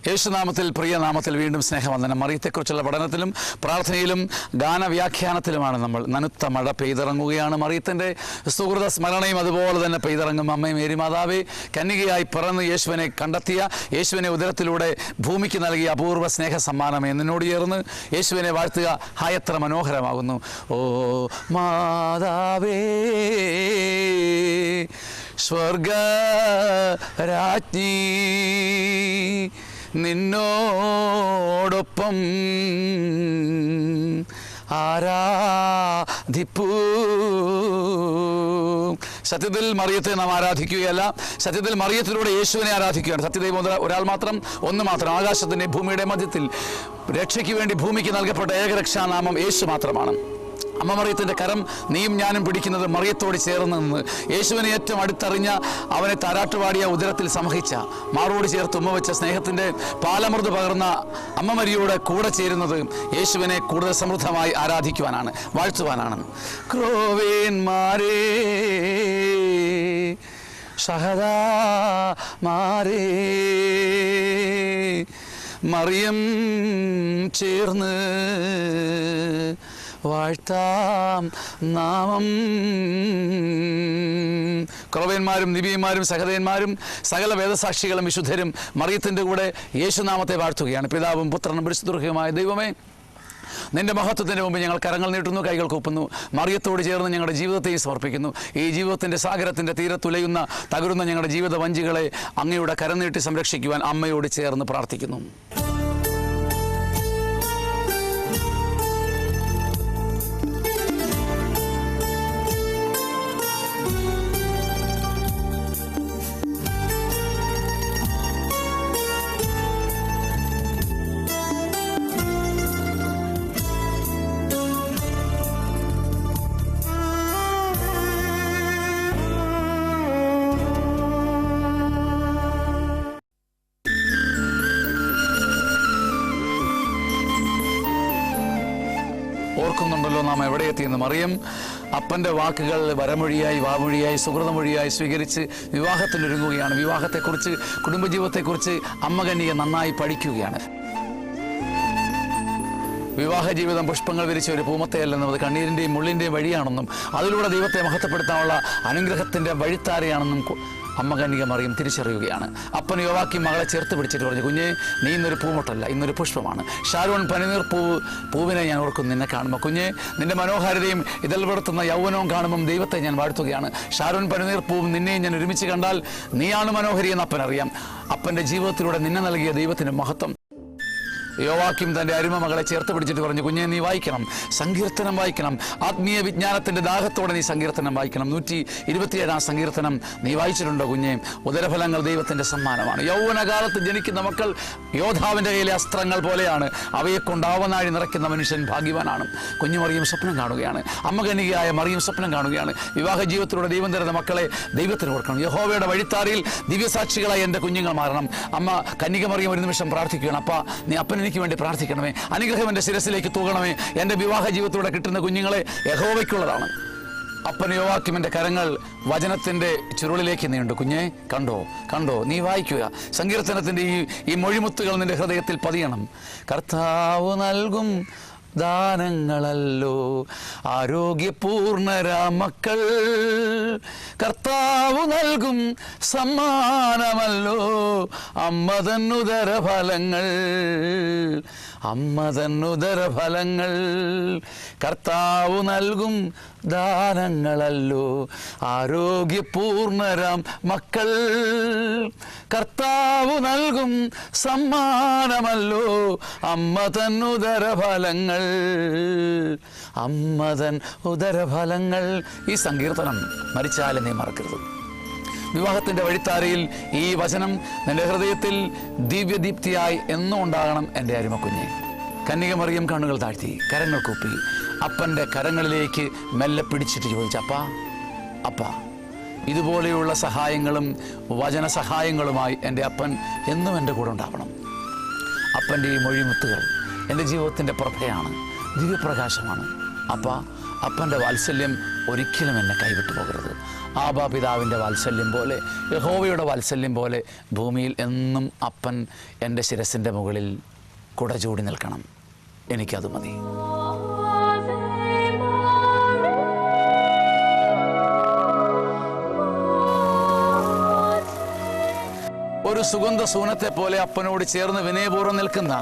യേശുനാമത്തിൽ പ്രിയനാമത്തിൽ വീണ്ടും സ്നേഹവന്ദനം. മറിയത്തെക്കുറിച്ചുള്ള പഠനത്തിലും പ്രാർത്ഥനയിലും ഗാനവ്യാഖ്യാനത്തിലുമാണ് നമ്മൾ. നനുത്ത മഴ പെയ്തിറങ്ങുകയാണ്. മറിയത്തിൻ്റെ സുഹൃത സ്മരണയും അതുപോലെ തന്നെ പെയ്തിറങ്ങും. അമ്മയും മേരി മാതാവേ, കന്യകയായി പിറന്ന് യേശുവിനെ കണ്ടെത്തിയ, യേശുവിനെ ഉദരത്തിലൂടെ ഭൂമിക്ക് നൽകിയ അപൂർവ സ്നേഹ സമ്മാനമേ, നിന്നോട് ചേർന്ന് യേശുവിനെ വാഴ്ത്തുക എത്ര മനോഹരമാകുന്നു. ഓ മാതാവേ, സ്വർഗരാജ്ഞി, നിന്നോടൊപ്പം ആരാധിപ്പൂ. സത്യത്തിൽ മറിയത്തെ നാം ആരാധിക്കുകയല്ല, സത്യത്തിൽ മറിയത്തിലൂടെ യേശുവിനെ ആരാധിക്കുകയാണ്. സത്യദൈവം ഒരാൾ മാത്രം, ഒന്ന് മാത്രം. ആകാശത്തിൻ്റെ ഭൂമിയുടെ മധ്യത്തിൽ രക്ഷയ്ക്ക് വേണ്ടി ഭൂമിക്ക് നൽകപ്പെട്ട ഏകരക്ഷാനാമം യേശു മാത്രമാണ്. അമ്മ മറിയത്തിൻ്റെ കരം നീയും ഞാനും പിടിക്കുന്നത് മറിയത്തോട് ചേർന്ന് നിന്ന് യേശുവിനെ ഏറ്റവും അടുത്തറിഞ്ഞ, അവനെ താരാട്ടുപാടിയ, ഉദരത്തിൽ സംവഹിച്ച, മാറോട് ചേർത്ത് ഉമ്മ വെച്ച സ്നേഹത്തിൻ്റെ പാലമൃത് പകർന്ന അമ്മ മരിയോട് കൂടെ ചേരുന്നത് യേശുവിനെ കൂടുതൽ സമൃദ്ധമായി ആരാധിക്കുവാനാണ്, വാഴ്ത്തുവാനാണ്. ക്രോവേന്മാരേ, സഹദാമാരേ, മറിയം ചേർന്ന് വാഴ്ത്താം നാമം. ക്രോവേന്മാരും നിബിയന്മാരും സഹദയന്മാരും സകല വേദസാക്ഷികളും വിശുദ്ധരും മറിയത്തിൻ്റെ കൂടെ യേശുനാമത്തെ വാഴ്ത്തുകയാണ്. പിതാവും പുത്രനും പരിശുദ്ധമായ ദൈവമേ, നിന്റെ മഹത്വത്തിൻ്റെ മുമ്പ് ഞങ്ങൾ കരങ്ങൾ നീട്ടുന്നു, കൈകൾ കൂപ്പുന്നു. മറിയത്തോട് ചേർന്ന് ഞങ്ങളുടെ ജീവിതത്തെയും സമർപ്പിക്കുന്നു. ഈ ജീവിതത്തിൻ്റെ സാഗരത്തിൻ്റെ തീരത്തുലയുന്ന തകരുന്ന ഞങ്ങളുടെ ജീവിത വഞ്ചികളെ അങ്ങയുടെ കരം നീട്ടി സംരക്ഷിക്കുവാൻ അമ്മയോട് ചേർന്ന് പ്രാർത്ഥിക്കുന്നു. ഓർക്കുന്നുണ്ടല്ലോ നാം എവിടെ എത്തിയെന്ന്. മറിയം അപ്പൻ്റെ വാക്കുകൾ വരമൊഴിയായി, വാമൊഴിയായി, സുഹൃതമൊഴിയായി സ്വീകരിച്ച് വിവാഹത്തിനൊരുങ്ങുകയാണ്. വിവാഹത്തെക്കുറിച്ച്, കുടുംബജീവിതത്തെക്കുറിച്ച് അമ്മ കന്യക നന്നായി പഠിക്കുകയാണ്. വിവാഹ ജീവിതം പുഷ്പങ്ങൾ വിരിച്ച ഒരു പൂമത്തയല്ലെന്നും അത് കണ്ണീരിൻ്റെയും മുള്ളിൻ്റെയും വഴിയാണെന്നും അതിലൂടെ ദൈവത്തെ മഹത്വപ്പെടുത്താനുള്ള അനുഗ്രഹത്തിൻ്റെ വഴിത്താരയാണെന്നും അമ്മ കന്യക മറിയം തിരിച്ചറിയുകയാണ്. അപ്പൻ യോവാക്കി മകളെ ചേർത്ത് പിടിച്ചിട്ട് പറഞ്ഞു, കുഞ്ഞെ, നീ ഇന്നൊരു പൂമൊട്ടല്ല, ഇന്നൊരു പുഷ്പമാണ്. ഷാരോൺ പനിനീർ പൂവിനെ ഞാൻ ഓർക്കും നിന്നെ കാണുമ്പോൾ. കുഞ്ഞെ, നിന്റെ മനോഹാരിതയും ഇതൾ വിടർത്തുന്ന യൗവനവും കാണുമ്പം ദൈവത്തെ ഞാൻ വാഴ്ത്തുകയാണ്. ഷാരോൺ പനിനീർ പൂവും നിന്നെയും ഞാൻ ഒരുമിച്ച് കണ്ടാൽ നീയാണ് മനോഹരി എന്ന് അപ്പനറിയാം. അപ്പൻ്റെ ജീവിതത്തിലൂടെ നിന്നെ നൽകിയ ദൈവത്തിന് മഹത്വം. യോവാക്യം തൻ്റെ അരുമ മകളെ ചേർത്ത് പിടിച്ചിട്ട് പറഞ്ഞു, കുഞ്ഞെ, നീ വായിക്കണം, സങ്കീർത്തനം വായിക്കണം. ആത്മീയ വിജ്ഞാനത്തിൻ്റെ ദാഹത്തോടെ നീ സങ്കീർത്തനം വായിക്കണം. 127 സങ്കീർത്തനം നീ വായിച്ചിട്ടുണ്ടോ കുഞ്ഞെ? ഉദരഫലങ്ങൾ ദൈവത്തിൻ്റെ സമ്മാനമാണ്. യൗവനകാലത്ത് ജനിക്കുന്ന മക്കൾ യോദ്ധാവിൻ്റെ കയ്യിലെ അസ്ത്രങ്ങൾ പോലെയാണ്. അവയെ കൊണ്ട് ആവനാഴി നിറയ്ക്കുന്ന മനുഷ്യൻ ഭാഗ്യവാനാണ്. കുഞ്ഞു മറിയം സ്വപ്നം കാണുകയാണ്. അമ്മ കന്യകയായ മറിയം സ്വപ്നം കാണുകയാണ്. വിവാഹ ജീവിതത്തിലൂടെ ദൈവം തരുന്ന മക്കളെ ദൈവത്തിന് കൊടുക്കണം. യഹോവയുടെ വഴിത്താരിയിൽ ദിവ്യസാക്ഷികളായി എൻ്റെ കുഞ്ഞുങ്ങൾ മാറണം. അമ്മ കന്യക മറിയം ഒരു നിമിഷം പ്രാർത്ഥിക്കുകയാണ്, അപ്പ നീ അപ്പൻ എനിക്ക് വേണ്ടി പ്രാർത്ഥിക്കണമേ, അനുഗ്രഹം എൻ്റെ ശിരസിലേക്ക് തൂകണമേ. എൻ്റെ വിവാഹ ജീവിതത്തിലൂടെ കിട്ടുന്ന കുഞ്ഞുങ്ങളെ യഹോവയ്ക്കുള്ളതാണ്. അപ്പൻ യോവാക്യമിൻ്റെ കരങ്ങൾ വചനത്തിൻ്റെ ചുരുളിലേക്ക് നീണ്ടു. കുഞ്ഞെ, കണ്ടോ കണ്ടോ, നീ വായിക്കുക. സങ്കീർത്തനത്തിൻ്റെ ഈ മൊഴിമുത്തുകൾ നിൻ്റെ ഹൃദയത്തിൽ പതിയണം. കർത്താവ് നൽകും ദാനങ്ങളല്ലോ ആരോഗ്യപൂർണരാ മക്കൾ, കർത്താവ് നൽകും സമ്മാനമല്ലോ അമ്മതൻ ഉദരഫലങ്ങൾ, അമ്മതൻ ഉദരഫലങ്ങൾ. കർത്താവ് നൽകും ദാനങ്ങളല്ലോ ആരോഗ്യപൂർണരാം മക്കൾ, കർത്താവ് നൽകും സമ്മാനമല്ലോ അമ്മതൻ ഉദരഫലങ്ങൾ, അമ്മതൻ ഉദരഫലങ്ങൾ. ഈ സങ്കീർത്തനം മരിച്ചാലും നീ മറക്കരുത്. വിവാഹത്തിൻ്റെ വഴിത്താരയിൽ ഈ വചനം നിൻ്റെ ഹൃദയത്തിൽ ദിവ്യദീപ്തിയായി എന്നും ഉണ്ടാകണം. എൻ്റെ അരുമക്കുഞ്ഞെ, കന്യക മറിയം കണ്ണുകൾ താഴ്ത്തി കരങ്ങൾ കൂപ്പി അപ്പൻ്റെ കരങ്ങളിലേക്ക് മെല്ലെ പിടിച്ചിട്ട് ചോദിച്ചു, അപ്പാ, ഇതുപോലെയുള്ള സഹായങ്ങളും വചന സഹായങ്ങളുമായി എൻ്റെ അപ്പൻ എന്നും എൻ്റെ കൂടെ ഉണ്ടാവണം. അപ്പൻ്റെ ഈ മൊഴിമുത്തുകൾ എൻ്റെ ജീവിതത്തിൻ്റെ പ്രഭയാണ്, ദിവ്യപ്രകാശമാണ്. അപ്പൻ്റെ വാത്സല്യം ഒരിക്കലും എന്നെ കൈവിട്ടു പോകരുത്. ആബാ പിതാവിൻ്റെ വാത്സല്യം പോലെ, യഹോവയുടെ വാത്സല്യം പോലെ ഭൂമിയിൽ എന്നും അപ്പൻ എൻ്റെ ശിരസിൻ്റെ മുകളിൽ കുട ചൂടി നിൽക്കണം. എനിക്കത് മതി. ഒരു സുഗന്ധ സൂനത്തെ പോലെ അപ്പനോട് ചേർന്ന് വിനയപൂർവ്വം നിൽക്കുന്ന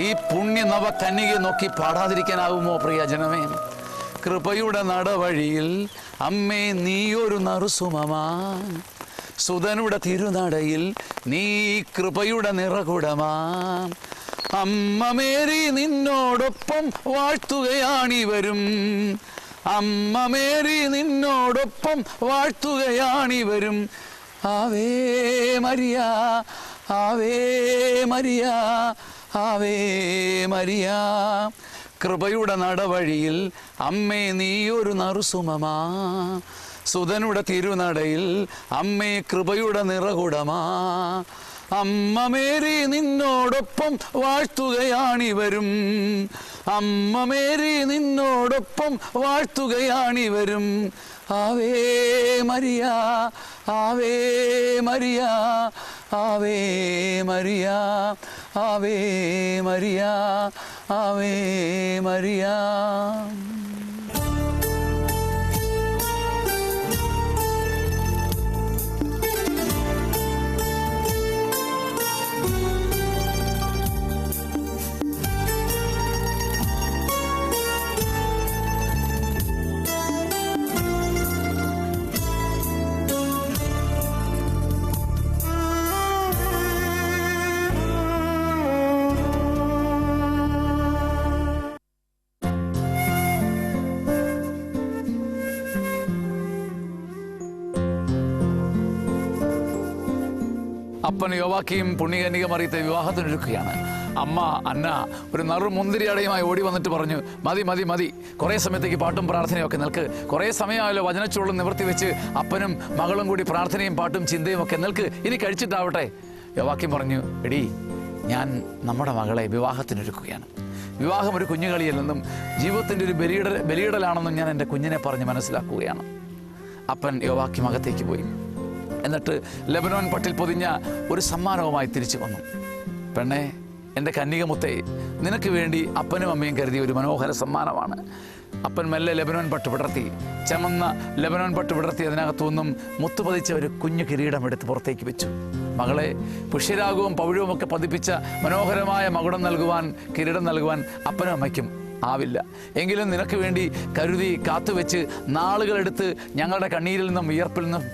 ഈ പുണ്യ നവ കന്യകയെ നോക്കി പാടാതിരിക്കാനാവുമോ പ്രിയജനമേ? കൃപയുടെ നടവഴിയിൽ അമ്മേ നീയൊരു നറുസുമമാ, സുതനുടെ തിരുനടയിൽ നീ കൃപയുടെ നിറകുടമാ. അമ്മ മേരി നിന്നോടൊപ്പം വാഴ്ത്തുകയാണിവരും, അമ്മ മേരി നിന്നോടൊപ്പം വാഴ്ത്തുകയാണിവരും. Ave Maria, Ave Maria, Ave Maria. കൃപയുടെ നടവഴിയിൽ അമ്മേ നീയൊരു നറുസുമമാ, സുതനുടെ തിരുനടയിൽ അമ്മേ കൃപയുടെ നിറകുടമാ. അമ്മ മേരി നിന്നോടൊപ്പം വാഴ്ത്തുകയാണിവരും, അമ്മ മേരി നിന്നോടൊപ്പം വാഴ്ത്തുകയാണിവരും. Ave Maria, Ave Maria, Ave Maria, Ave Maria, Ave Maria. അപ്പൻ യോവാക്കിയും പുണ്യകന്യക മറിയത്തെ വിവാഹത്തിനൊരുക്കുകയാണ്. അമ്മ അന്ന ഒരു നറുമുന്തിരിയടയുമായി ഓടി വന്നിട്ട് പറഞ്ഞു, മതി മതി മതി, കുറേ സമയത്തേക്ക് പാട്ടും പ്രാർത്ഥനയും ഒക്കെ നിൽക്ക്. കുറേ സമയമായല്ലോ വചനച്ചോളും നിവർത്തി വെച്ച് അപ്പനും മകളും കൂടി പ്രാർത്ഥനയും പാട്ടും ചിന്തയും ഒക്കെ നിൽക്ക്, ഇനി കഴിച്ചിട്ടാവട്ടെ. യോവാക്യം പറഞ്ഞു, എടീ, ഞാൻ നമ്മുടെ മകളെ വിവാഹത്തിനൊരുക്കുകയാണ്. വിവാഹം ഒരു കുഞ്ഞുകളിയല്ലെന്നും ജീവിതത്തിൻ്റെ ഒരു ബലിയിടലാണെന്നും ഞാൻ എൻ്റെ കുഞ്ഞിനെ പറഞ്ഞ് മനസ്സിലാക്കുകയാണ്. അപ്പൻ യോവാക്യം അകത്തേക്ക് പോയി. എന്നിട്ട് ലെബനോൻ പട്ടിൽ പൊതിഞ്ഞ ഒരു സമ്മാനവുമായി തിരിച്ചു വന്നു. പെണ്ണെ, എൻ്റെ കന്യകമുത്തേ, നിനക്ക് വേണ്ടി അപ്പനും അമ്മയും കരുതിയ ഒരു മനോഹര സമ്മാനമാണ്. അപ്പൻ മെല്ലെ ലെബനോൻ പട്ട് വിടർത്തി, ചമന്ന ലെബനോൻ പട്ട് വിടർത്തി അതിനകത്തുനിന്നും മുത്തുപതിച്ച ഒരു കുഞ്ഞു കിരീടം എടുത്ത് പുറത്തേക്ക് വെച്ചു. മകളെ, പുഷ്യരാഗവും പവിഴവും ഒക്കെ പതിപ്പിച്ച മനോഹരമായ മകുടം നൽകുവാൻ, കിരീടം നൽകുവാൻ അപ്പനും അമ്മയ്ക്കും ആവില്ല. എങ്കിലും നിനക്ക് വേണ്ടി കരുതി കാത്തുവെച്ച് നാളുകളെടുത്ത് ഞങ്ങളുടെ കണ്ണീരിൽ നിന്നും വിയർപ്പിൽ നിന്നും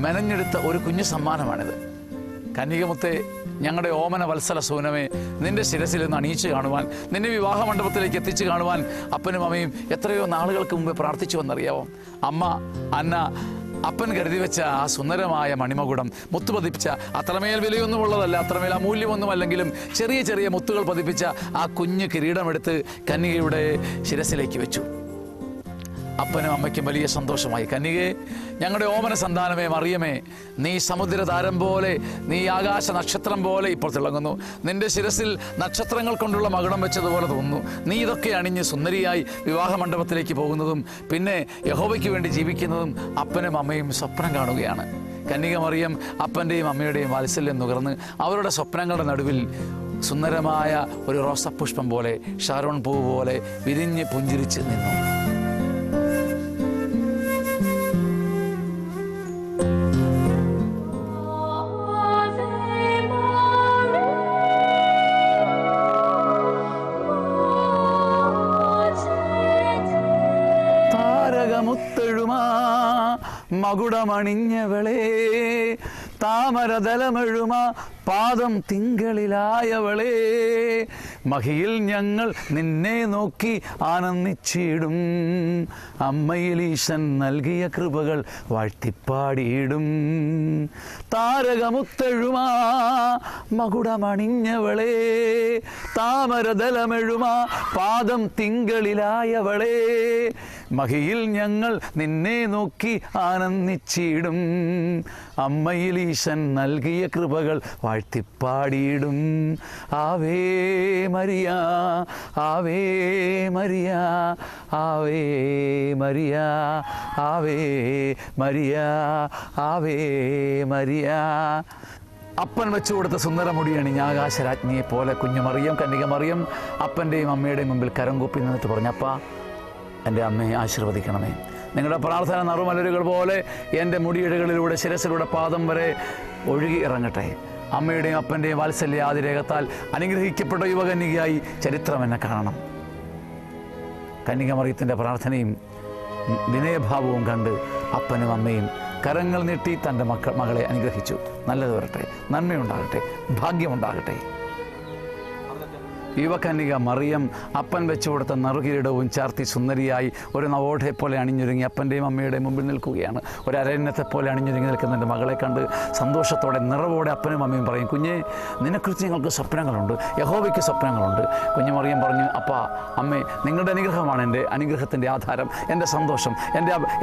മെനഞ്ഞെടുത്ത ഒരു കുഞ്ഞു സമ്മാനമാണിത്. കന്യകമുത്തെ, ഞങ്ങളുടെ ഓമന വത്സല സൂനമേ, നിന്റെ ശിരസിൽ നിന്ന് അണിയിച്ച് കാണുവാൻ, നിന്നെ വിവാഹ മണ്ഡപത്തിലേക്ക് എത്തിച്ച് കാണുവാൻ അപ്പനും അമ്മയും എത്രയോ നാളുകൾക്ക് മുമ്പ് പ്രാർത്ഥിച്ചു വന്നറിയാവോ? അമ്മ അന്ന അപ്പൻ കരുതി വെച്ച ആ സുന്ദരമായ മണിമകുടം, മുത്തു പതിപ്പിച്ച, അത്രമേൽ വിലയൊന്നുമുള്ളതല്ല, അത്രമേൽ അമൂല്യമൊന്നും അല്ലെങ്കിലും ചെറിയ ചെറിയ മുത്തുകൾ പതിപ്പിച്ച ആ കുഞ്ഞു കിരീടമെടുത്ത് കന്യകയുടെ ശിരസിലേക്ക് വെച്ചു. അപ്പനും അമ്മയ്ക്കും വലിയ സന്തോഷമായി. കന്യകേ, ഞങ്ങളുടെ ഓമന സന്താനമേ, മറിയമേ, നീ സമുദ്രതാരം പോലെ, നീ ആകാശ നക്ഷത്രം പോലെ ഇപ്പോൾ തിളങ്ങുന്നു. നിന്റെ ശിരസിൽ നക്ഷത്രങ്ങൾ കൊണ്ടുള്ള മകുടം വെച്ചതുപോലെ തോന്നുന്നു. നീ ഇതൊക്കെ അണിഞ്ഞ് സുന്ദരിയായി വിവാഹ മണ്ഡപത്തിലേക്ക് പോകുന്നതും പിന്നെ യഹോവയ്ക്ക് വേണ്ടി ജീവിക്കുന്നതും അപ്പനും അമ്മയും സ്വപ്നം കാണുകയാണ്. കന്യക മറിയം അപ്പൻ്റെയും അമ്മയുടെയും വാത്സല്യം നുകർന്ന് അവരുടെ സ്വപ്നങ്ങളുടെ നടുവിൽ സുന്ദരമായ ഒരു റോസപ്പുഷ്പം പോലെ, ഷാരോൺ പൂവ് പോലെ വിരിഞ്ഞ് പുഞ്ചിരിച്ച് നിന്നു. മുത്തെഴുമാ മകുടമണിഞ്ഞവളേ, താമരതലമെഴുമാ പാദം തിങ്കളിലായവളേ, മഹിയിൽ ഞങ്ങൾ നിന്നെ നോക്കി ആനന്ദിച്ചിടും, അമ്മയിൽ ഈശൻ നൽകിയ കൃപകൾ വാഴ്ത്തിപ്പാടിയിടും. താരകമുത്തെഴുമാ മകുടമണിഞ്ഞവളേ, താമരതലമെഴുമാ പാദം തിങ്കളിലായവളേ, മഹിയിൽ ഞങ്ങൾ നിന്നെ നോക്കി ആനന്ദിച്ചിടും, അമ്മയിൽ ഈശൻ നൽകിയ കൃപകൾ വാഴ്ത്തിപ്പാടിയിടും. Ave Maria, Ave Maria, Ave Maria, Ave Maria, Ave Maria. അപ്പൻ വെച്ചു കൊടുത്ത സുന്ദരമുടി അണിഞ്ഞ ആകാശരാജ്ഞിയെ പോലെ കുഞ്ഞു മറിയം, കന്യക മറിയം അപ്പൻ്റെയും അമ്മയുടെയും മുമ്പിൽ കരം കൂപ്പി നിന്നിട്ട് പറഞ്ഞു, അപ്പാ എൻ്റെ അമ്മയെ ആശീർവദിക്കണമേ. നിങ്ങളുടെ പ്രാർത്ഥന നറുമലരുകൾ പോലെ എൻ്റെ മുടിയിഴകളിലൂടെ ശിരസിലൂടെ പാദം വരെ ഒഴുകി ഇറങ്ങട്ടെ. അമ്മയുടെയും അപ്പൻ്റെയും വാത്സല്യാതിരേഖത്താൽ അനുഗ്രഹിക്കപ്പെട്ട യുവകന്യകയായി ചരിത്രം എന്നെ കാണണം. കന്യക മറിയത്തിൻ്റെ പ്രാർത്ഥനയും വിനയഭാവവും കണ്ട് അപ്പനും അമ്മയും കരങ്ങൾ നീട്ടി തൻ്റെ മകളെ അനുഗ്രഹിച്ചു. നല്ലത് വരട്ടെ, നന്മയുണ്ടാകട്ടെ, ഭാഗ്യമുണ്ടാകട്ടെ. യുവകന്യക മറിയം അപ്പൻ വെച്ചു കൊടുത്ത നറുകിരീടവും ചാർത്തി സുന്ദരിയായി ഒരു നവോഢയെ പോലെ അണിഞ്ഞൊരുങ്ങി അപ്പൻ്റെയും അമ്മയുടെയും മുമ്പിൽ നിൽക്കുകയാണ്. ഒരു അരണ്യത്തെ പോലെ അണിഞ്ഞൊരുങ്ങി നിൽക്കുന്ന എൻ്റെ മകളെ കണ്ട് സന്തോഷത്തോടെ നിറവോടെ അപ്പനും അമ്മയും പറയും, കുഞ്ഞെ നിന്നെക്കുറിച്ച് ഞങ്ങൾക്ക് സ്വപ്നങ്ങളുണ്ട്, യഹോവയ്ക്ക് സ്വപ്നങ്ങളുണ്ട്. കുഞ്ഞു മറിയം പറഞ്ഞു, അപ്പാ അമ്മേ, നിങ്ങളുടെ അനുഗ്രഹമാണ് എൻ്റെ അനുഗ്രഹത്തിൻ്റെ ആധാരം, എൻ്റെ സന്തോഷം,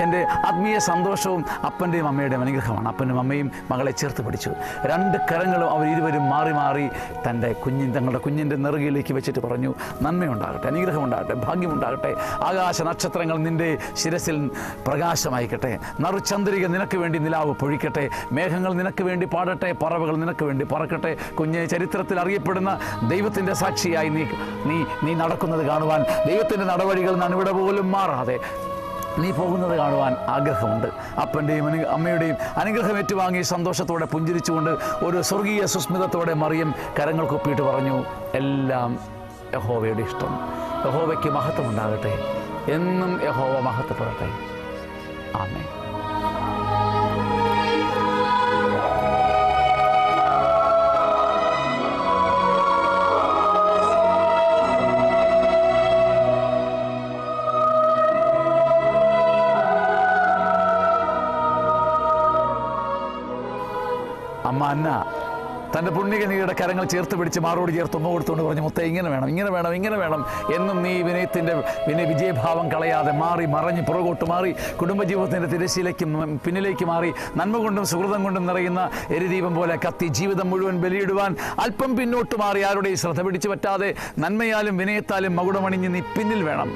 എൻ്റെ ആത്മീയ സന്തോഷവും അപ്പൻ്റെയും അമ്മയുടെയും അനുഗ്രഹമാണ്. അപ്പനും അമ്മയും മകളെ ചേർത്ത് പിടിച്ചു. രണ്ട് കരങ്ങളും അവരിരുവരും മാറി മാറി തങ്ങളുടെ കുഞ്ഞിൻ്റെ നെറുകയിലേക്ക് വെച്ചിട്ട് പറഞ്ഞു, നന്മയുണ്ടാകട്ടെ, അനുഗ്രഹമുണ്ടാകട്ടെ, ഭാഗ്യമുണ്ടാകട്ടെ. ആകാശ നക്ഷത്രങ്ങൾ നിൻ്റെ ശിരസിൽ പ്രകാശമായിക്കട്ടെ. നറുചന്ദ്രിക നിനക്ക് വേണ്ടി നിലാവ് പൊഴിക്കട്ടെ. മേഘങ്ങൾ നിനക്ക് വേണ്ടി പാടട്ടെ, പറവകൾ നിനക്ക് വേണ്ടി പറക്കട്ടെ. കുഞ്ഞെ, ചരിത്രത്തിൽ അറിയപ്പെടുന്ന ദൈവത്തിൻ്റെ സാക്ഷിയായി നീ നടക്കുന്നത് കാണുവാൻ, ദൈവത്തിൻ്റെ നടവഴികൾ നടുവിട പോലും മാറാതെ നീ പോകുന്നത് കാണുവാൻ ആഗ്രഹമുണ്ട്. അപ്പൻ്റെയും അമ്മയുടെയും അനുഗ്രഹം ഏറ്റുവാങ്ങി സന്തോഷത്തോടെ പുഞ്ചിരിച്ചുകൊണ്ട് ഒരു സ്വർഗീയ സുസ്മിതത്തോടെ മറിയം കരങ്ങൾ കുപ്പിയിട്ട് പറഞ്ഞു, എല്ലാം യഹോവയുടെ ഇഷ്ടം. യഹോവയ്ക്ക് മഹത്വമുണ്ടാകട്ടെ, എന്നും യഹോവ മഹത്വപ്പെടട്ടെ. ആമേൻ. അമ്മ അന്ന തൻ്റെ പുണ്യകന്യകയുടെ കരങ്ങൾ ചേർത്ത് പിടിച്ച് മാറോട് ചേർത്ത് ഉമ്മ കൊടുത്തുകൊണ്ട് പറഞ്ഞു, മുത്തേ, ഇങ്ങനെ വേണം, ഇങ്ങനെ വേണം, ഇങ്ങനെ വേണം. എന്നും നീ വിജയഭാവം കളയാതെ മാറി മറഞ്ഞ് പുറകോട്ട് മാറി കുടുംബജീവിതത്തിൻ്റെ തിരശ്ശീലയ്ക്കും പിന്നിലേക്ക് മാറി നന്മ കൊണ്ടും സുഹൃതം കൊണ്ടും നിറയുന്ന എരിദീപം പോലെ കത്തി ജീവിതം മുഴുവൻ ബലിയിടുവാൻ അല്പം പിന്നോട്ട് മാറി ആരുടെയും ശ്രദ്ധ പിടിച്ചു പറ്റാതെ നന്മയാലും വിനയത്താലും മകുടമണിഞ്ഞ് നീ പിന്നിൽ വേണം.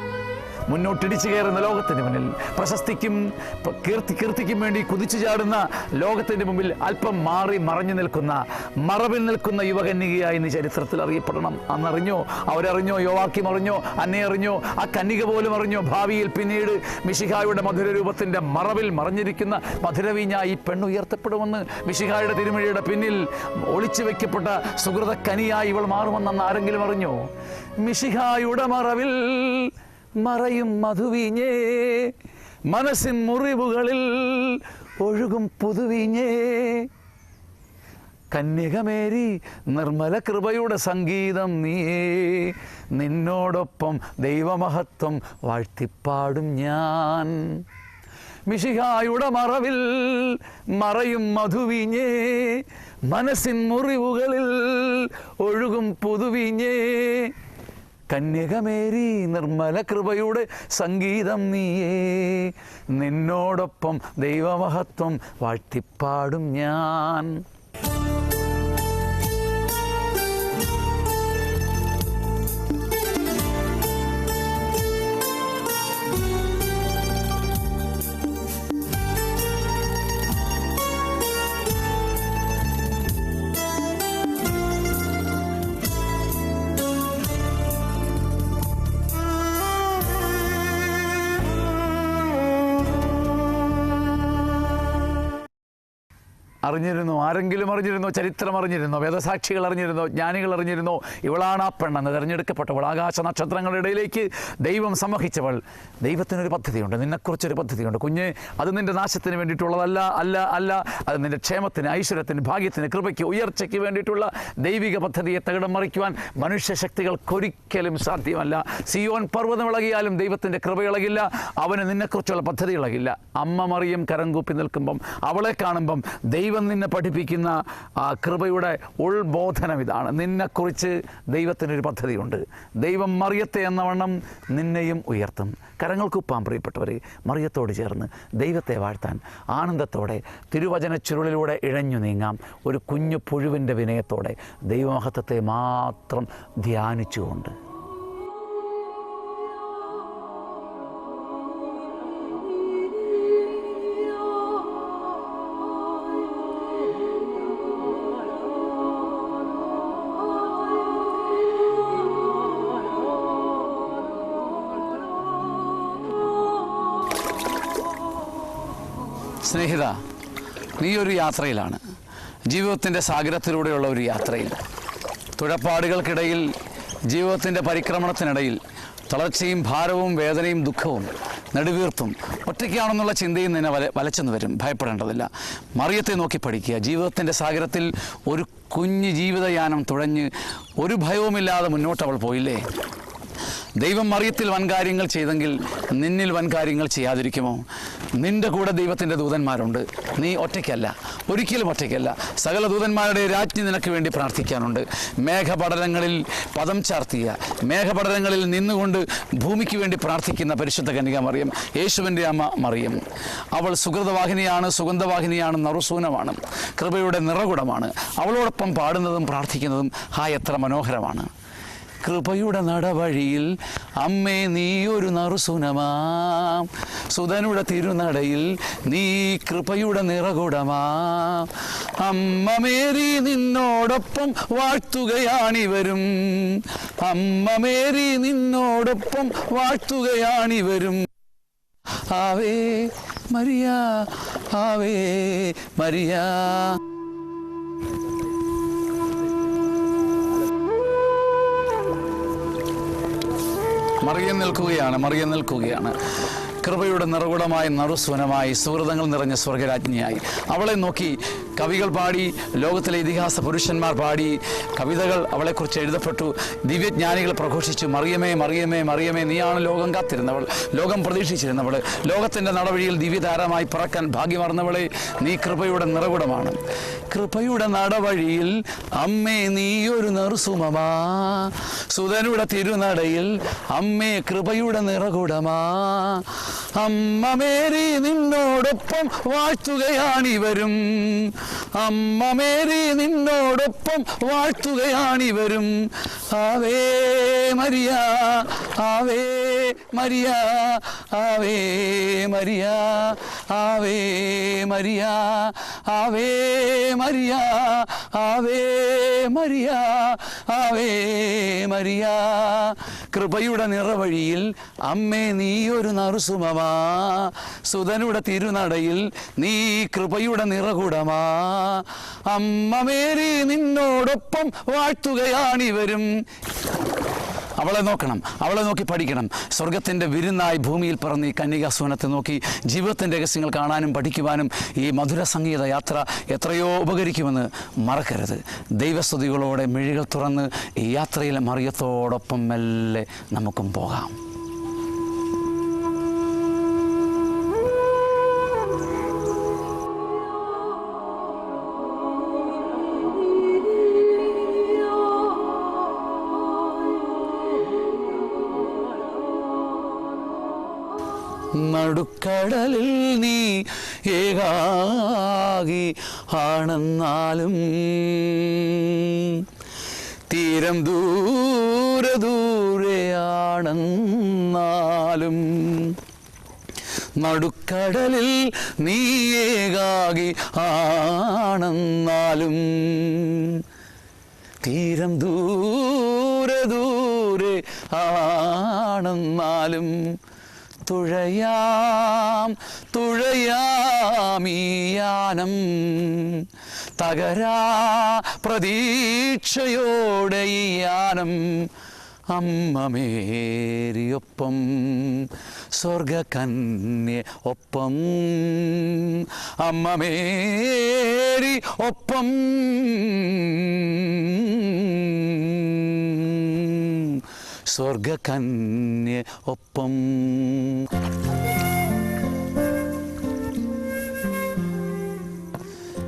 മുന്നോട്ടിടിച്ചു കയറുന്ന ലോകത്തിൻ്റെ മുന്നിൽ, പ്രശസ്തിക്കും കീർത്തിക്കും വേണ്ടി കുതിച്ചു ചാടുന്ന ലോകത്തിൻ്റെ മുമ്പിൽ അല്പം മാറി മറഞ്ഞു നിൽക്കുന്ന, മറവിൽ നിൽക്കുന്ന യുവകന്യകയായി നീ ചരിത്രത്തിൽ അറിയപ്പെടണം. അന്നറിഞ്ഞോ, അവരറിഞ്ഞോ, യോവാക്യം അറിഞ്ഞോ, അന്നെ അറിഞ്ഞോ, ആ കന്യക പോലും അറിഞ്ഞോ, ഭാവിയിൽ പിന്നീട് മിശിഹായുടെ മധുരരൂപത്തിൻ്റെ മറവിൽ മറഞ്ഞിരിക്കുന്ന മധുരവീഞ്ഞായി പെണ്ണുയർത്തപ്പെടുമെന്ന്, മിശിഹായുടെ തിരുമഴിയുടെ പിന്നിൽ ഒളിച്ചു വയ്ക്കപ്പെട്ട സുഹൃത കനിയായി ഇവൾ മാറുമെന്ന് ആരെങ്കിലും അറിഞ്ഞോ? മിശിഹായുടെ മറവിൽ മറയും മധുവീഞ്ഞേ, മനസ്സിൻ മുറിവുകളിൽ ഒഴുകും പുതുവീഞ്ഞേ. കന്യകമേരി നിർമ്മല കൃപയുടെ സംഗീതം നീയേ, നിന്നോടൊപ്പം ദൈവമഹത്വം വാഴ്ത്തിപ്പാടും ഞാൻ. മിശിഹായുടെ മറവിൽ മറയും മധുവീഞ്ഞേ, മനസ്സിൻ മുറിവുകളിൽ ഒഴുകും പുതുവീഞ്ഞേ. കന്യകമേരി നിർമ്മല കൃപയുടെ സംഗീതം നീയേ, നിന്നോടൊപ്പം ദൈവമഹത്വം വാഴ്ത്തിപ്പാടും ഞാൻ. അറിഞ്ഞിരുന്നു? ആരെങ്കിലും അറിഞ്ഞിരുന്നോ? ചരിത്രം അറിഞ്ഞിരുന്നോ? വേദസാക്ഷികൾ അറിഞ്ഞിരുന്നോ? ജ്ഞാനികൾ അറിഞ്ഞിരുന്നോ? ഇവളാണ് ആ പെണ്ണെന്ന് തിരഞ്ഞെടുക്കപ്പെട്ടവൾ, ആകാശ നക്ഷത്രങ്ങളുടെ ഇടയിലേക്ക് ദൈവം സമ്മോഹിച്ചവൾ. ദൈവത്തിനൊരു പദ്ധതിയുണ്ട്, നിന്നെക്കുറിച്ചൊരു പദ്ധതിയുണ്ട് കുഞ്ഞ്. അത് നിൻ്റെ നാശത്തിന് വേണ്ടിയിട്ടുള്ളതല്ല, അല്ല അല്ല അത് നിൻ്റെ ക്ഷേമത്തിന്, ഐശ്വര്യത്തിന്, ഭാഗ്യത്തിന്, കൃപയ്ക്ക്, ഉയർച്ചയ്ക്ക് വേണ്ടിയിട്ടുള്ള ദൈവിക പദ്ധതിയെ തകിടം മറിക്കുവാൻ മനുഷ്യശക്തികൾക്കൊരിക്കലും സാധ്യമല്ല. സിയോൻ പർവ്വതം ഇളകിയാലും ദൈവത്തിൻ്റെ കൃപ ഇളകില്ല, അവന് നിന്നെക്കുറിച്ചുള്ള പദ്ധതി ഇളകില്ല. അമ്മ മറിയം കരം കൂപ്പി നിൽക്കുമ്പം, അവളെ കാണുമ്പം ദൈവം ദൈവം നിന്നെ പഠിപ്പിക്കുന്ന കൃപയുടെ ഉൾബോധനം ഇതാണ്. നിന്നെക്കുറിച്ച് ദൈവത്തിനൊരു പദ്ധതിയുണ്ട്. ദൈവം മറിയത്തെ എന്നവണ്ണം നിന്നെയും ഉയർത്തും. കരങ്ങൾക്കുപ്പാൻ പ്രിയപ്പെട്ടവരെ, മറിയത്തോട് ചേർന്ന് ദൈവത്തെ വാഴ്ത്താൻ ആനന്ദത്തോടെ തിരുവചന ചുരുളിലൂടെ ഇഴഞ്ഞു നീങ്ങാം. ഒരു കുഞ്ഞു പുഴുവിൻ്റെ വിനയത്തോടെ ദൈവമഹത്വത്തെ മാത്രം ധ്യാനിച്ചുകൊണ്ട്. സ്നേഹിത, നീ ഒരു യാത്രയിലാണ്, ജീവിതത്തിൻ്റെ സാഗരത്തിലൂടെയുള്ള ഒരു യാത്രയിൽ. തുഴപ്പാടുകൾക്കിടയിൽ, ജീവിതത്തിൻ്റെ പരിക്രമണത്തിനിടയിൽ തളർച്ചയും ഭാരവും വേദനയും ദുഃഖവും നെടുവീർത്തും ഒറ്റയ്ക്കാണെന്നുള്ള ചിന്തയും നിന്നെ വലച്ചെന്ന് വരും. ഭയപ്പെടേണ്ടതില്ല. മറിയത്തെ നോക്കി പഠിക്കുക. ജീവിതത്തിൻ്റെ സാഗരത്തിൽ ഒരു കുഞ്ഞ് ജീവിതയാനം തുഴഞ്ഞ് ഒരു ഭയവുമില്ലാതെ മുന്നോട്ട് അവൾ പോയില്ലേ? ദൈവം മറിയത്തിൽ വൻകാര്യങ്ങൾ ചെയ്തെങ്കിൽ നിന്നിൽ വൻകാര്യങ്ങൾ ചെയ്യാതിരിക്കുമോ? നിൻ്റെ കൂടെ ദൈവത്തിൻ്റെ ദൂതന്മാരുണ്ട്. നീ ഒറ്റയ്ക്കല്ല, ഒരിക്കലും ഒറ്റയ്ക്കല്ല. സകല ദൂതന്മാരുടെ രാജ്ഞി നിനക്ക് വേണ്ടി പ്രാർത്ഥിക്കാനുണ്ട്. മേഘപടലങ്ങളിൽ പദം ചാർത്തിയ, മേഘപടലങ്ങളിൽ നിന്നുകൊണ്ട് ഭൂമിക്ക് വേണ്ടി പ്രാർത്ഥിക്കുന്ന പരിശുദ്ധ കന്യക മറിയം, യേശുവിൻ്റെ അമ്മ മറിയം. അവൾ സുഹൃതവാഹിനിയാണ്, സുഗന്ധവാഹിനിയാണ്, നറുസൂനമാണ്, കൃപയുടെ നിറകുടമാണ്. അവളോടൊപ്പം പാടുന്നതും പ്രാർത്ഥിക്കുന്നതും എത്ര മനോഹരമാണ്. കൃപയുടെ നടവഴിയിൽ അമ്മേ നീ ഒരു നറുസുനമാ, സുതനുടെ തിരുനടയിൽ നീ കൃപയുടെ നിറകുടമാ. അമ്മ മേരി നിന്നോടൊപ്പം വാഴ്ത്തുകയാണിവരും, അമ്മ മേരി നിന്നോടൊപ്പം വാഴ്ത്തുകയാണിവരും. Ave Maria, Ave Maria. Mariyam നിൽക്കുകയാണ്. കൃപയുടെ നിറകുടമായി, നറുസ്വനമായി, സുഹൃതങ്ങൾ നിറഞ്ഞ സ്വർഗരാജ്ഞിയായി. അവളെ നോക്കി കവികൾ പാടി, ലോകത്തിലെ ഇതിഹാസ പുരുഷന്മാർ പാടി, കവിതകൾ അവളെക്കുറിച്ച് എഴുതപ്പെട്ടു. ദിവ്യജ്ഞാനികൾ പ്രഘോഷിച്ചു, മറിയമേ മറിയമേ മറിയമേ, നീയാണ് ലോകം കാത്തിരുന്നവൾ, ലോകം പ്രതീക്ഷിച്ചിരുന്നവൾ, ലോകത്തിൻ്റെ നടവഴിയിൽ ദിവ്യതാരമായി പറക്കാൻ ഭാഗ്യമറന്നവളെ, നീ കൃപയുടെ നിറകുടമാണ്. കൃപയുടെ നടവഴിയിൽ അമ്മേ നീ ഒരു നറുസുമമാ, സുതനുടെ തിരുനടയിൽ അമ്മേ കൃപയുടെ നിറകുടമാ. അമ്മ മേരി നിന്നോടൊപ്പം വാഴ്ത്തുകയാണിവരും, അമ്മ മേരി നിന്നോടൊപ്പം വാഴ്ത്തുകയാണിവരും. Ave Maria, Ave Maria, Ave Maria, Ave Maria, Ave Maria, Ave Maria, Ave Maria. കൃപയുടെ നിറവഴിയിൽ അമ്മേ നീ ഒരു നറുസുമമാ, സുതനുടെ തിരുനടയിൽ നീ കൃപയുടെ നിറകുടമാ. അമ്മ മേരി നിന്നോടൊപ്പം വാഴ്ത്തുകയാണിവരും. അവളെ നോക്കണം, അവളെ നോക്കി പഠിക്കണം. സ്വർഗത്തിൻ്റെ വിരുന്നായി ഭൂമിയിൽ പിറന്ന് ഈ കന്യകാസൂനത്തെ നോക്കി ജീവിതത്തിൻ്റെ രഹസ്യങ്ങൾ കാണാനും പഠിക്കുവാനും ഈ മധുര സംഗീത യാത്ര എത്രയോ ഉപകരിക്കുമെന്ന് മറക്കരുത്. ദൈവസ്തുതികളോടെ മിഴികൾ തുറന്ന് ഈ യാത്രയിൽ മറിയത്തോടൊപ്പം മെല്ലെ നമുക്കും പോകാം. നടുക്കടലിൽ നീ ഏകാകി ആണെന്നാലും, തീരം ദൂരെ ദൂരെയാണെന്നാലും, നടുക്കടലിൽ നീ ഏകാകി ആണെന്നാലും, തീരം ദൂരെ ദൂരെ ആണെന്നാലും, തുഴയാം തുഴയാമീയാനം തകരാ പ്രതീക്ഷയോടെ ഈ യാനം. അമ്മ മേരിയൊപ്പം സ്വർഗകന്യ ഒപ്പം, അമ്മ മേരി ഒപ്പം സ്വർഗകന്യ ഒപ്പം.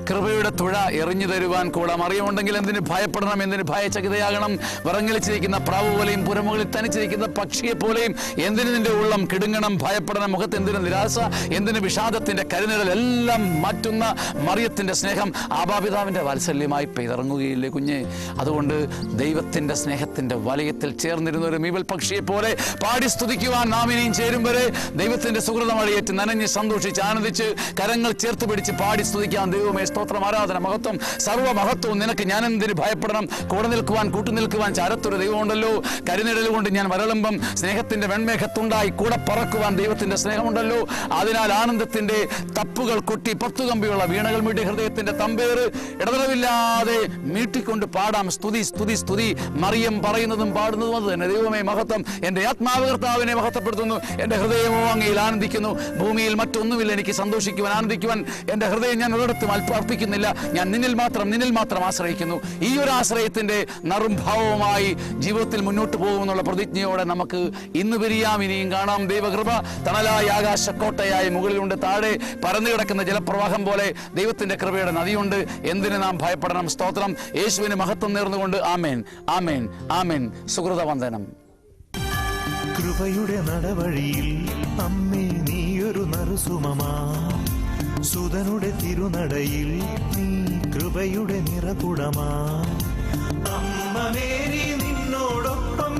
കൃപയുടെ തുഴ എറിഞ്ഞു തരുവാൻ കൂടെ മറിയമുണ്ടെങ്കിൽ എന്തിന് ഭയപ്പെടണം, എന്തിന് ഭയചകിതയാകണം? വിറങ്ങലിച്ചിരിക്കുന്ന പ്രാവ് പോലെയും പുരമുകളിൽ തനിച്ചിരിക്കുന്ന പക്ഷിയെ പോലെയും എന്തിന് നിന്റെ ഉള്ളം കിടുങ്ങണം, ഭയപ്പെടണം? മുഖത്ത് എന്തിന് നിരാശ, എന്തിന് വിഷാദത്തിന്റെ കരുനിഴൽ? എല്ലാം മാറ്റുന്ന മറിയത്തിന്റെ സ്നേഹം ആബാപിതാവിന്റെ വാത്സല്യമായി പെയ്തിറങ്ങുകയില്ലേ കുഞ്ഞെ? അതുകൊണ്ട് ദൈവത്തിന്റെ സ്നേഹത്തിന്റെ വലയത്തിൽ ചേർന്നിരുന്ന ഒരു മീവൽ പക്ഷിയെ പോലെ പാടി സ്തുതിക്കുവാൻ നാം ഇനിയും ചേരും വരെ ദൈവത്തിന്റെ സുഹൃത മഴയേറ്റ് നനഞ്ഞ് സന്തോഷിച്ച് ആനന്ദിച്ച് കരങ്ങൾ ചേർത്ത് പിടിച്ച് പാടി സ്തുതിക്കാൻ. ദൈവമേ സ്തോത്രം, ആരാധന, മഹത്വം, സർവ്വമഹത്വവും നിനക്ക്. ഞാൻ എന്തിന് ഭയപ്പെടണം? കൂടെ നിൽക്കുവാൻ, കൂട്ടുനിൽക്കുവാൻ ചാരത്തൊരു ദൈവമുണ്ടല്ലോ. കരുനിഴൽ കൊണ്ട് ഞാൻ വരളുമ്പം സ്നേഹത്തിന്റെ വെൺമേഘത്തുണ്ടായി കൂടെ പറക്കുവാൻ ദൈവത്തിന്റെ സ്നേഹമുണ്ടല്ലോ. അതിനാൽ ആനന്ദത്തിന്റെ തപ്പുകൾ കൊട്ടി 10 കമ്പിയുള്ള വീണകൾ മീട്ടി ഹൃദയത്തിന്റെ തമ്പേറ് ഇടതടവില്ലാതെ മീട്ടിക്കൊണ്ട് പാടാം. സ്തുതി സ്തുതി സ്തുതി. മറിയം പറയുന്നതും പാടുന്നതും അത് തന്നെ. ദൈവമേ മഹത്വം. എൻ്റെ ആത്മാവ് കർത്താവിനെ മഹത്വപ്പെടുത്തുന്നു. എൻ്റെ ഹൃദയമോ അങ്ങയിൽ ആനന്ദിക്കുന്നു. ഭൂമിയിൽ മറ്റൊന്നുമില്ല എനിക്ക് സന്തോഷിക്കുവാൻ, ആനന്ദിക്കുവാൻ. എൻ്റെ ഹൃദയം ഞാൻ ഒരിടത്തും അർപ്പിക്കുന്നില്ല. ഞാൻ നിന്നിൽ മാത്രം ആശ്രയിക്കുന്നു. ഈ ഒരു ആശ്രയത്തിന്റെ നറും ഭാവവുമായി ജീവിതത്തിൽ മുന്നോട്ട് പോകുമെന്നുള്ള പ്രതിജ്ഞയോടെ നമുക്ക് ഇന്ന് പിരിയാം. ഇനിയും കാണാം. ദൈവകൃപ തണലായി ആകാശക്കോട്ടയായി മുകളിലുണ്ട്. താഴെ പരന്നു കിടക്കുന്ന ജലപ്രവാഹം പോലെ ദൈവത്തിന്റെ കൃപയുടെ നദിയുണ്ട്. എന്തിന് നാം ഭയപ്പെടണം? സ്തോത്രം. യേശുവിന് മഹത്വം നേർന്നുകൊണ്ട് ആമേൻ, ആമേൻ, ആമേൻ. സുകൃതവന്ദനം. കൃപയുടെ നടവഴിയിൽ അമ്മേ നീയൊരു നറുസുമമാ, സുതനുടെ തിരുനടയിൽ നീ കൃപയുടെ നിറകുടമാ. അമ്മ മേരി നിന്നോടൊപ്പം